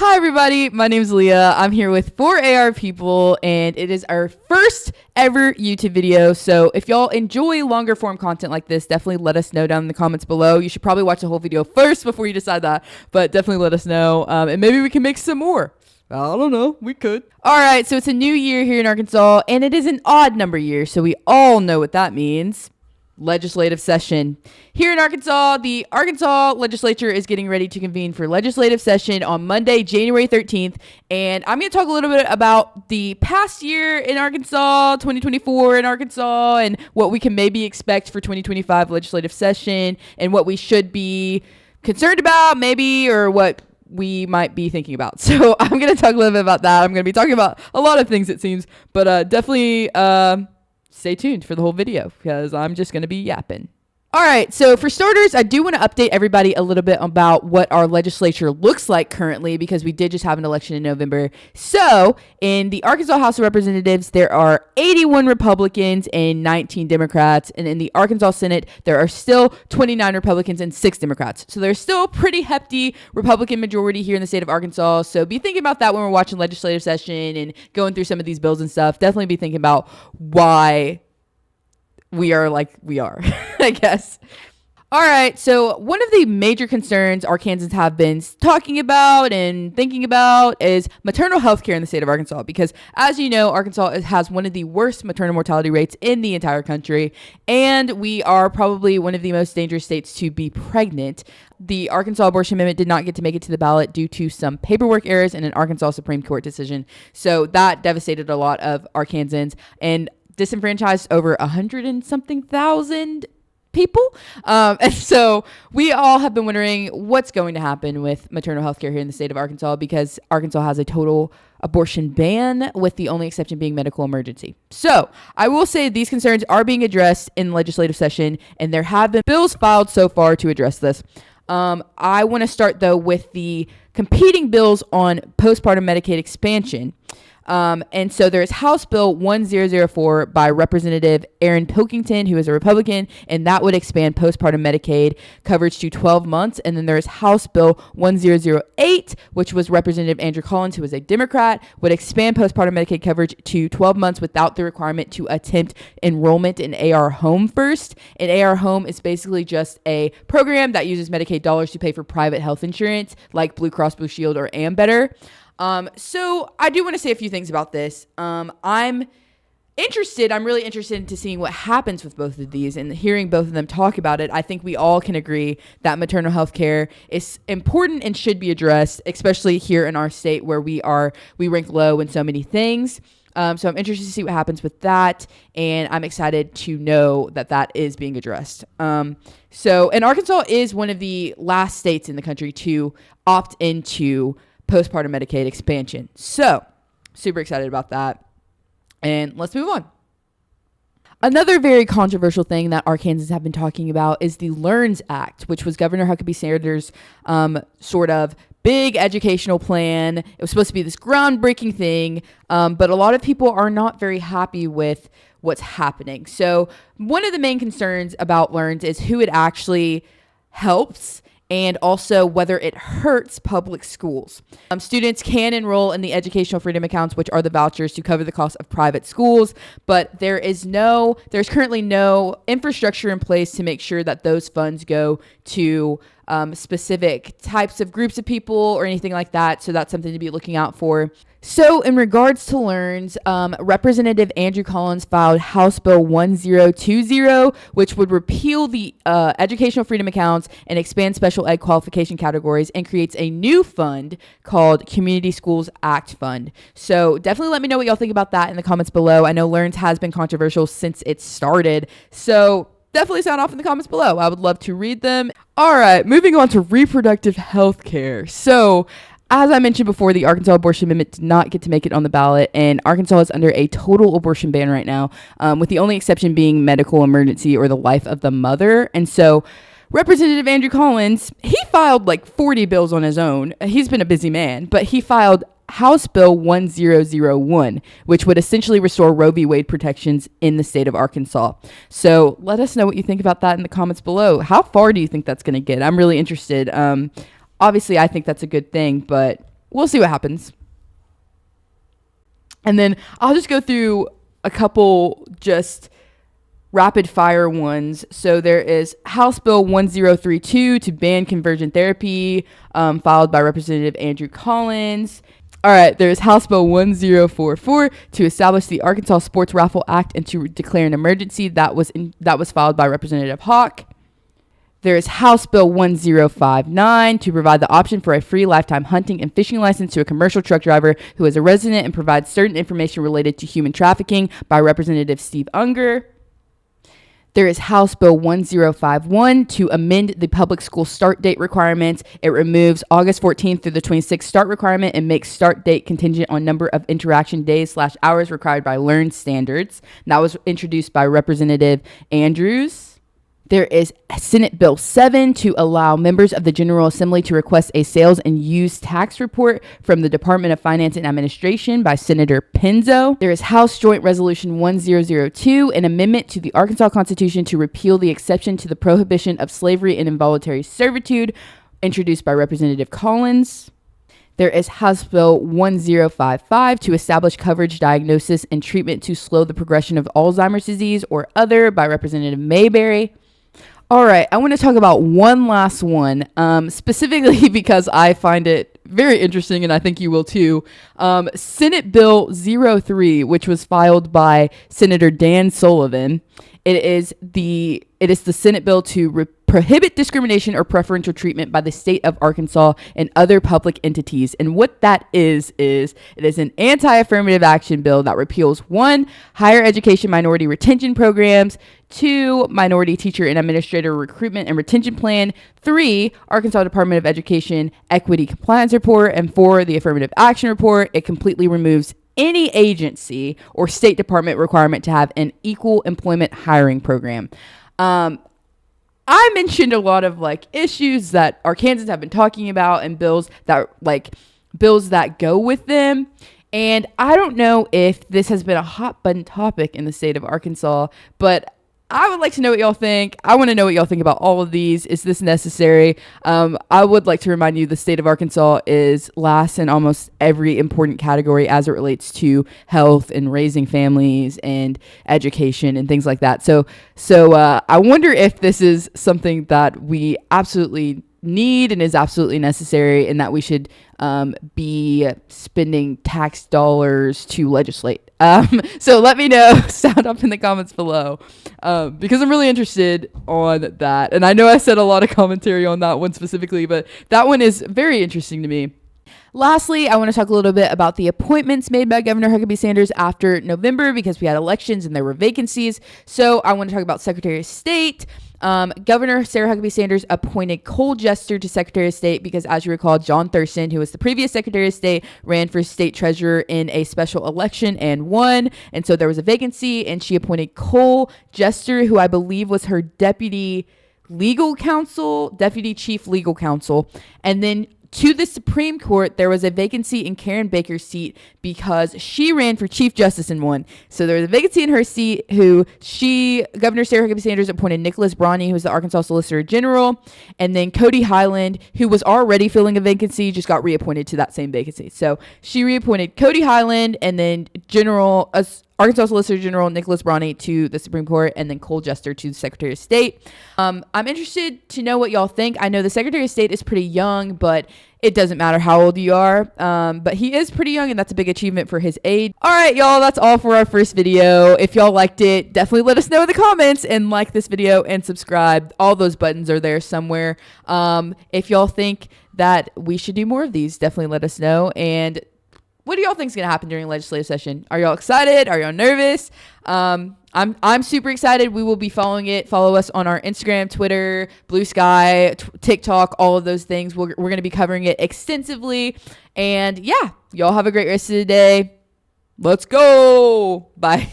Hi everybody, my name is Leah. I'm here with 4AR people and it is our first ever YouTube video. So if y'all enjoy longer form content like this, definitely let us know down in the comments below. You should probably watch the whole video first before you decide that, but definitely let us know and maybe we can make some more. I don't know. We could. All right. So it's a new year here in Arkansas and it is an odd number year. So we all know what that means. Legislative session. Here in Arkansas, the Arkansas Legislature is getting ready to convene for legislative session on Monday, January 13th. And I'm going to talk a little bit about the past year in Arkansas, 2024 in Arkansas, and what we can maybe expect for 2025 legislative session and what we should be concerned about maybe, or what we might be thinking about. So I'm going to talk a little bit about that. I'm going to be talking about a lot of things, it seems, but definitely stay tuned for the whole video because I'm just going to be yapping. All right, so for starters, I do want to update everybody a little bit about what our legislature looks like currently because we did just have an election in November. So in the Arkansas House of Representatives, there are 81 Republicans and 19 Democrats. And in the Arkansas Senate, there are still 29 Republicans and 6 Democrats. So there's still a pretty hefty Republican majority here in the state of Arkansas. So be thinking about that when we're watching legislative session and going through some of these bills and stuff. Definitely be thinking about why we are like we are, I guess. All right, so one of the major concerns Arkansans have been talking about and thinking about is maternal health care in the state of Arkansas because, as you know, Arkansas has one of the worst maternal mortality rates in the entire country, and we are probably one of the most dangerous states to be pregnant. The Arkansas abortion amendment did not get to make it to the ballot due to some paperwork errors in an Arkansas Supreme Court decision, so that devastated a lot of Arkansans and disenfranchised over 100 and something thousand people. And so we all have been wondering what's going to happen with maternal health care here in the state of Arkansas because Arkansas has a total abortion ban with the only exception being medical emergency. So I will say these concerns are being addressed in legislative session and there have been bills filed so far to address this. I want to start though with the competing bills on postpartum Medicaid expansion. And so there's House Bill 1004 by Representative Aaron Pilkington, who is a Republican, and that would expand postpartum Medicaid coverage to 12 months. And then there's House Bill 1008, which was Representative Andrew Collins, who is a Democrat, would expand postpartum Medicaid coverage to 12 months without the requirement to attempt enrollment in AR Home first. And AR Home is basically just a program that uses Medicaid dollars to pay for private health insurance like Blue Cross Blue Shield or Ambetter. So I do want to say a few things about this. I'm really interested into seeing what happens with both of these and hearing both of them talk about it. I think we all can agree that maternal health care is important and should be addressed, especially here in our state where we rank low in so many things. So I'm interested to see what happens with that. And I'm excited to know that that is being addressed. And Arkansas is one of the last states in the country to opt into postpartum Medicaid expansion. So super excited about that. And let's move on. Another very controversial thing that Arkansans have been talking about is the LEARNS Act, which was Governor Huckabee Sanders' sort of big educational plan. It was supposed to be this groundbreaking thing, but a lot of people are not very happy with what's happening. So one of the main concerns about LEARNS is who it actually helps and also whether it hurts public schools. Students can enroll in the educational freedom accounts, which are the vouchers to cover the cost of private schools, but there's currently no infrastructure in place to make sure that those funds go to specific types of groups of people or anything like that. So that's something to be looking out for. So in regards to LEARNS, Representative Andrew Collins filed House Bill 1020, which would repeal the educational freedom accounts and expand special ed qualification categories and creates a new fund called Community Schools Act Fund. So definitely let me know what y'all think about that in the comments below. I know LEARNS has been controversial since it started. So definitely sound off in the comments below. I would love to read them. All right, moving on to reproductive health care. So as I mentioned before, the Arkansas abortion amendment did not get to make it on the ballot, and Arkansas is under a total abortion ban right now, with the only exception being medical emergency or the life of the mother. And so Representative Andrew Collins, he filed like 40 bills on his own. He's been a busy man, but he filed House Bill 1001, which would essentially restore Roe v. Wade protections in the state of Arkansas. So let us know what you think about that in the comments below. How far do you think that's going to get? I'm really interested. Obviously, I think that's a good thing, but we'll see what happens. And then I'll just go through a couple just rapid fire ones. So there is House Bill 1032 to ban conversion therapy, filed by Representative Andrew Collins. All right, there's House Bill 1044 to establish the Arkansas Sports Raffle Act and to declare an emergency. That was filed by Representative Hawk. There's House Bill 1059 to provide the option for a free lifetime hunting and fishing license to a commercial truck driver who is a resident and provides certain information related to human trafficking by Representative Steve Unger. There is House Bill 1051 to amend the public school start date requirements. It removes August 14th through the 26th start requirement and makes start date contingent on number of interaction days/hours required by Learn standards. That was introduced by Representative Andrews. There is Senate Bill 7 to allow members of the General Assembly to request a sales and use tax report from the Department of Finance and Administration by Senator Penzo. There is House Joint Resolution 1002, an amendment to the Arkansas Constitution to repeal the exception to the prohibition of slavery and involuntary servitude, introduced by Representative Collins. There is House Bill 1055 to establish coverage, diagnosis, and treatment to slow the progression of Alzheimer's disease or other by Representative Mayberry. All right, I want to talk about one last one, specifically because I find it very interesting, and I think you will too. Senate Bill 03, which was filed by Senator Dan Sullivan. It is the Senate bill to prohibit discrimination or preferential treatment by the state of Arkansas and other public entities. And what that is it is an anti-affirmative action bill that repeals 1, higher education minority retention programs, 2, minority teacher and administrator recruitment and retention plan, 3, Arkansas Department of Education equity compliance report, and 4, the affirmative action report. It completely removes any agency or state department requirement to have an equal employment hiring program. I mentioned a lot of issues that Arkansans have been talking about and bills that go with them. And I don't know if this has been a hot button topic in the state of Arkansas, but I would like to know what y'all think. I want to know what y'all think about all of these. Is this necessary? I would like to remind you the state of Arkansas is last in almost every important category as it relates to health and raising families and education and things like that. So I wonder if this is something that we absolutely need and is absolutely necessary, and that we should be spending tax dollars to legislate. So let me know, sound up in the comments below, because I'm really interested on that. And I know I said a lot of commentary on that one specifically, but that one is very interesting to me. Lastly, I want to talk a little bit about the appointments made by Governor Huckabee Sanders after November, because we had elections and there were vacancies. So I want to talk about Secretary of State. Governor Sarah Huckabee Sanders appointed Cole Jester to Secretary of State because, as you recall, John Thurston, who was the previous Secretary of State, ran for state treasurer in a special election and won. And so there was a vacancy, and she appointed Cole Jester, who I believe was her deputy chief legal counsel. And then to the Supreme Court, there was a vacancy in Karen Baker's seat because she ran for Chief Justice and won. So there was a vacancy in her seat Governor Sarah Huckabee Sanders appointed Nicholas Bronny, who was the Arkansas Solicitor General, and then Cody Highland, who was already filling a vacancy, just got reappointed to that same vacancy. So she reappointed Cody Highland and then Arkansas Solicitor General Nicholas Bronny to the Supreme Court, and then Cole Jester to the Secretary of State. I'm interested to know what y'all think. I know the Secretary of State is pretty young, but it doesn't matter how old you are. But he is pretty young, and that's a big achievement for his age. All right, y'all, that's all for our first video. If y'all liked it, definitely let us know in the comments and like this video and subscribe. All those buttons are there somewhere. If y'all think that we should do more of these, definitely let us know. And what do y'all think is going to happen during legislative session? Are y'all excited? Are y'all nervous? I'm super excited. We will be following it. Follow us on our Instagram, Twitter, Bluesky, TikTok, all of those things. We're going to be covering it extensively. And yeah, y'all have a great rest of the day. Let's go. Bye.